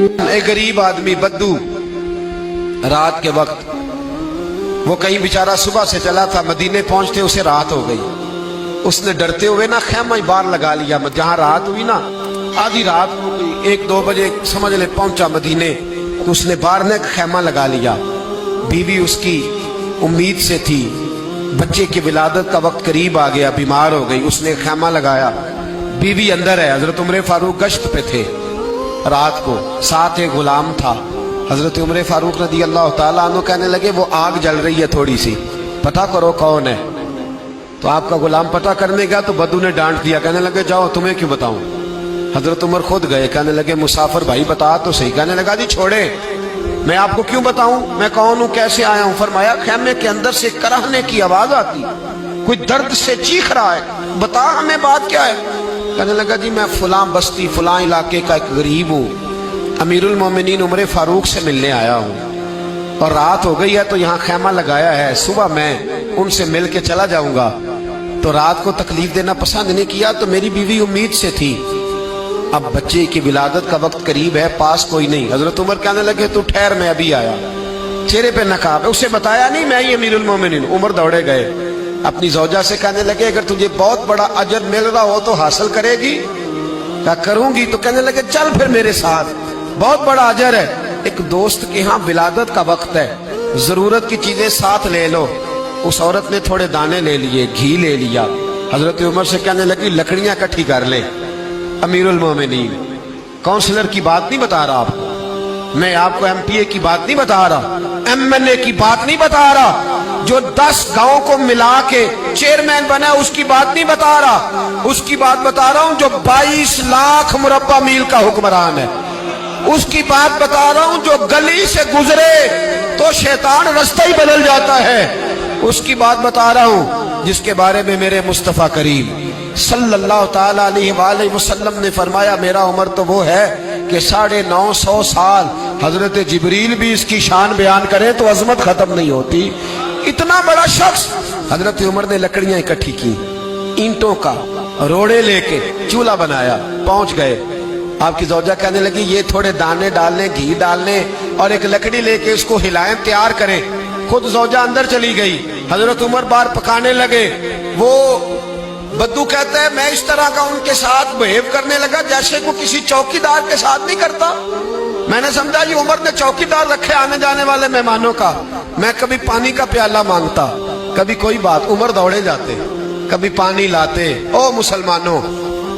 एक गरीब आदमी बद्दू रात के वक्त वो कहीं बेचारा सुबह से चला था, मदीने पहुंचते उसे रात हो गई। उसने डरते हुए ना खैमा ही बाहर लगा लिया। जहां रात हुई ना, आधी रात हो गई, 1-2 बजे समझ ले पहुंचा मदीने, तो उसने बाहर ने खैमा लगा लिया। बीवी उसकी उम्मीद से थी, बच्चे की विलादत का वक्त करीब आ गया, बीमार हो गई, उसने खैमा लगाया। बीवी अंदर है, हजरत उमर फारूक गश्त पे थे रात को, साथ एक गुलाम था। हजरत उमर फारूक रज़ी अल्लाह ताला अन्हु कहने लगे वो आग जल रही है थोड़ी सी, पता करो कौन है। तो आपका गुलाम पता करने गया तो बद्दू ने डांट दिया, कहने लगे जाओ तुम्हें क्यों बताऊं। हजरत उमर खुद गए, कहने लगे मुसाफिर भाई बता तो सही। कहने लगा जी छोड़े, मैं आपको क्यों बताऊं, मैं कौन हूं, कैसे आया हूं। फरमाया खैमे के अंदर से कराहने की आवाज आती, कोई दर्द से चीख रहा है, बता हमें बात क्या है। कहने लगा जी मैं फलां बस्ती फलां इलाके का एक गरीब हूँ, अमीरुल मोमिनीन उमर फारूक से मिलने आया हूँ और रात हो गई है तो यहाँ खैमा लगाया है, सुबह मैं उनसे मिल के चला जाऊंगा। तो रात को तकलीफ देना पसंद नहीं किया, तो मेरी बीवी उम्मीद से थी, अब बच्चे की विलादत का वक्त करीब है, पास कोई नहीं। हजरत उमर कहने लगे तू ठहर, मैं अभी आया। चेहरे पे नकाब है, उसे बताया नहीं मैं ही अमीरुल मोमिनीन। उमर दौड़े गए, अपनी जौजा से कहने लगे अगर तुझे बहुत बड़ा अजर मिल रहा हो तो हासिल करेगी। क्या करूंगी, तो कहने लगे चल फिर मेरे साथ, बहुत बड़ा अजर है। एक दोस्त के यहाँ विलादत का वक्त है, जरूरत की चीजें साथ ले लो। उस औरत ने थोड़े दाने ले लिए, घी ले लिया। हजरत उमर से कहने लगी लकड़ियां इकट्ठी कर ले। अमीरुल मोमिनीन, काउंसलर की बात नहीं बता रहा आपको, मैं आपको एमपीए की बात नहीं बता रहा, एमएलए की बात नहीं बता रहा, जो 10 गांव को मिला के चेयरमैन बना उसकी बात नहीं बता रहा, उसकी बात बता रहा हूं जो 22 लाख मुरब्बा मील का हुक्मरान है। उसकी बात बता रहा हूं जो गली से गुजरे तो शैतान रास्ता ही बदल जाता है। उसकी बात बता रहा हूं जिसके बारे में मेरे मुस्तफा करीम सल्लल्लाहु ताला अलैहि वसल्लम ने फरमाया मेरा उम्र तो वो है कि 950 साल हजरत जिब्रील भी इसकी शान बयान करे तो अजमत खत्म नहीं होती। इतना बड़ा शख्स। हजरत उमर ने लकड़ियां इकट्ठी की, ईंटों का रोड़े लेके चूल्हा बनाया, पहुंच गए। आपकी जौजा कहने लगी ये थोड़े दाने डालने, घी डालने और एक लकड़ी लेके इसको हिलाएं, तैयार करें। खुद जौजा अंदर चली गई, हजरत उमर बाहर पकाने लगे। वो बद्दू कहता है मैं इस तरह का उनके साथ बिहेव करने लगा जैसे वो किसी चौकीदार के साथ नहीं करता। मैंने समझा जी उमर ने चौकीदार रखे आने जाने वाले मेहमानों का। मैं कभी पानी का प्याला मांगता, कभी कोई बात, उमर दौड़े जाते, कभी पानी लाते। ओ मुसलमानों,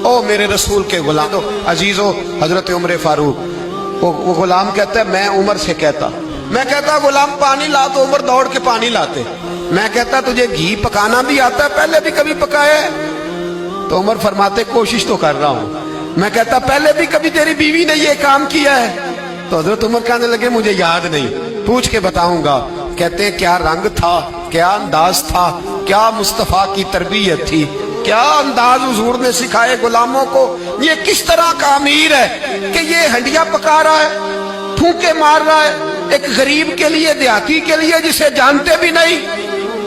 ओ मेरे रसूल के गुलाम अजीजो, हजरत उमर फारूक। वो गुलाम कहता है मैं उमर से कहता, मैं कहता गुलाम पानी ला, तो उमर दौड़ के पानी लाते। मैं कहता तुझे घी पकाना भी आता है, पहले भी कभी पकाया है? तो उमर फरमाते कोशिश तो कर रहा हूं। मैं कहता पहले भी कभी तेरी बीवी ने ये काम किया है? तो हजरत उमर कहने लगे मुझे याद नहीं, पूछ के बताऊंगा। कहते हैं क्या रंग था, क्या अंदाज था, क्या मुस्तफा की तरबियत थी, क्या अंदाज हुजूर ने सिखाए गुलामों को। ये किस तरह का अमीर है कि ये हंडिया पका रहा है, फूंके मार रहा है एक गरीब के लिए, देहाती के लिए जिसे जानते भी नहीं।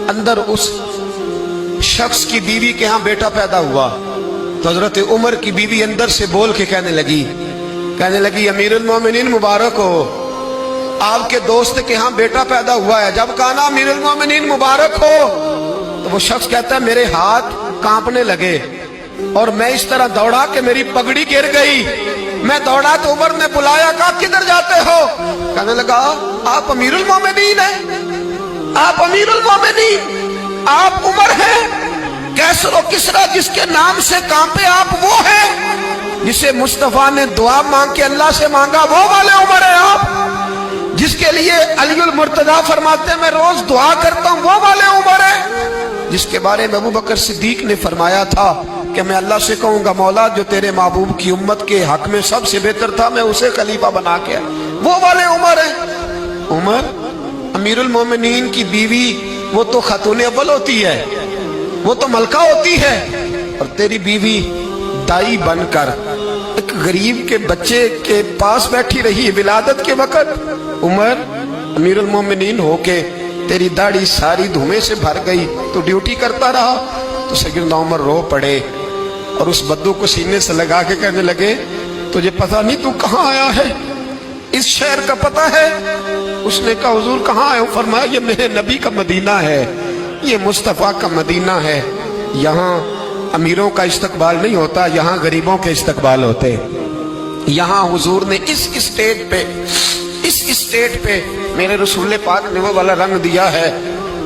अंदर उस शख्स की बीवी के यहाँ बेटा पैदा हुआ तो हजरत उमर की बीवी अंदर से बोल के कहने लगी अमीरुल मोमिनीन मुबारक हो, आपके दोस्त के यहाँ बेटा पैदा हुआ है। जब कहा ना अमीरुल मोमिनीन मुबारक हो, तो वो शख्स कहता है मेरे हाथ कांपने लगे और मैं इस तरह दौड़ा कि मेरी पगड़ी गिर गई। मैं दौड़ा तो उमर ने बुलाया, कहा किधर जाते हो? कहने लगा आप अमीरुल मोमिनीन हैं, आप अमीरुल मोमिनीन, आप उमर हैं। कैसर किसरा जिसके नाम से कांपे आप वो हैं, जिसे मुस्तफा ने दुआ मांग के अल्लाह से मांगा वो वाले उमर हैं आप, जिसके लिए अलीउल मुर्तजा फरमाते हैं मैं रोज दुआ करता हूं वो वाले उमर हैं, जिसके बारे में अबू बकर सिद्दीक ने फरमाया था कि मैं अल्लाह से कहूंगा मौला जो तेरे महबूब की उम्मत के हक में सबसे बेहतर था मैं उसे खलीफा बना के, वो वाले उमर है। उमर अमीरुल मोमिनीन की बीवी वो तो खातून अव्वल होती है, वो तो मलका होती है, और तेरी बीवी दाई बनकर एक गरीब के बच्चे के पास बैठी रही विलादत के वक्त। उमर अमीरुल मोमिनीन होके तेरी दाढ़ी सारी धुएं से भर गई तो ड्यूटी करता रहा। तो सैयदना उमर रो पड़े और उस बद्दू को सीने से लगा के कहने लगे तुझे पता नहीं तू कहाँ आया है, इस शहर का पता है? उसने कहा हुजूर कहाँ है? फरमाया ये मेरे नबी का मदीना है, ये मुस्तफ़ा का मदीना है। यहाँ अमीरों का इस्तकबाल नहीं होता, यहाँ गरीबों के इस्तकबाल होते। यहाँ हुजूर ने इस स्टेट पे मेरे रसूल पाक ने वो वाला रंग दिया है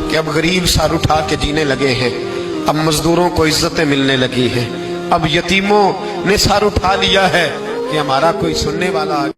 कि अब गरीब सर उठा के जीने लगे हैं, अब मजदूरों को इज्जतें मिलने लगी हैं, अब यतीमों ने सर उठा लिया है कि हमारा कोई सुनने वाला